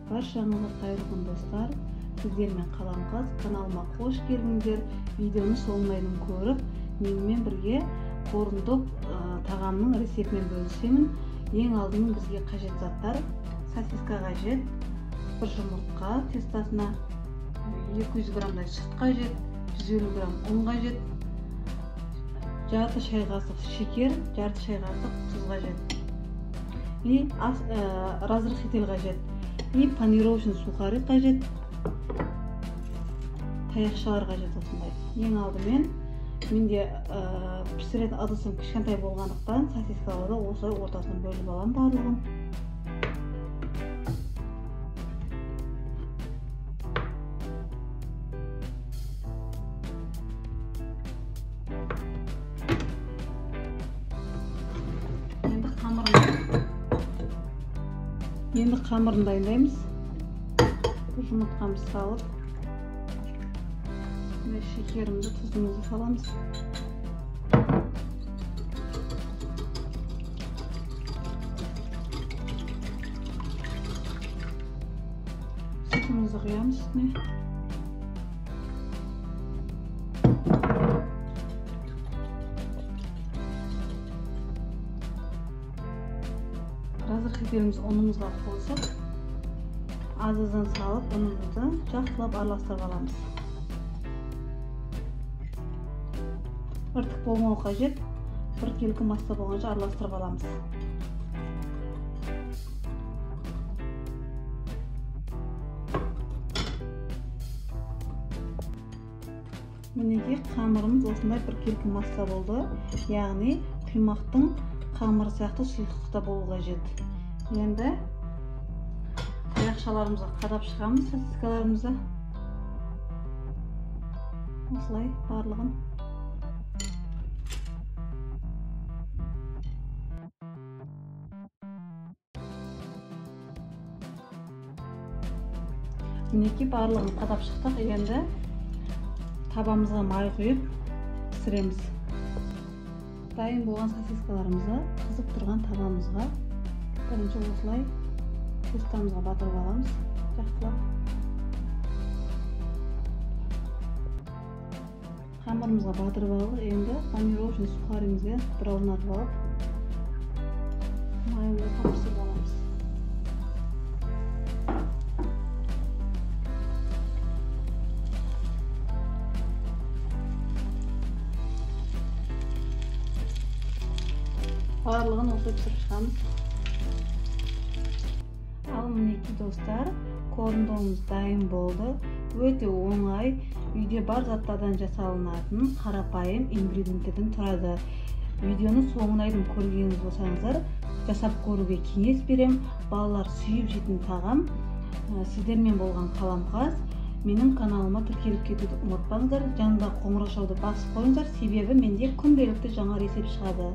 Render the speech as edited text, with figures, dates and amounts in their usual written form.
Баршаңызға қайырлы достар, сіздермен Қаламқас каналыма қош келдіңдер. Видеоны соңына дейін көріп, менімен бірге орындық тағамның рецептімен бөлісемін. Ең алдымен бізге қажет заттар: сосиска қажет, бір жұмыртқа тестасына, 200 граммдай сүт қажет, 150 грамм ұн қажет, жарты шай қасық шекер, жарты шай қасық тұз қажет, и разрыхитель қажет, и панировочный сухарь қажет, таяқшалар қажет. Осындай. Ең алдымен менде пісіретін ыдысым кішкентай болғандықтан сосискаларды осылай ортасынан бөліп аламын барлығын. Енді қамырын дайындаймыз. Жұмыртқамызды салып, шекерімізді, тұзымызды саламыз. Сүтімізді құямыз үстіне. Разрыхителімізді ұнымызға қосып, аз-аздан салып, ұнымызды жақсылап араластырып аламыз. Ыртық болмау қажет, біркелкі масса болғанша араластырып аламыз. Мінекей қамырымыз осындай біркелкі масса болды, яғни құймақтың қамыры сияқты сұйықтықта болу қажет. Енді таяқшаларымызға қадап шығамыз, сосискаларымызды. Осылай барлығын. Мінекей барлығын қадап шықтық. Енді табамызға май құйып пісіреміз. Дайын болған сосискаларымызды қызып тұрған табамызға бірінші осылай тестамызға батырып аламыз, жақсылап. Қамырымызға батырып алып, енді панировочный сухарімізге бір орнатып алып, майымызды қамырсып аламыз. Барлығын осылай пісіріп шығамыз. Ал мінекей достар, қорытындымыз дайын болды. Өте оңай, үйде бар заттардан жасалынатын қарапайым ингредиенттерден тұрады. Видеоны соңына дейін көргеніңіз болсаңыздар, жасап көруге кеңес берем. Балалар сүйіп жейтін тағам. Сіздермен болған Қаламқас. Менің каналыма тіркеліп кетуді ұмытпаңыздар. Жанында қоңырау шауды басып қойыңыздар, себебі менде күнделікті жаңа рецепт шығады.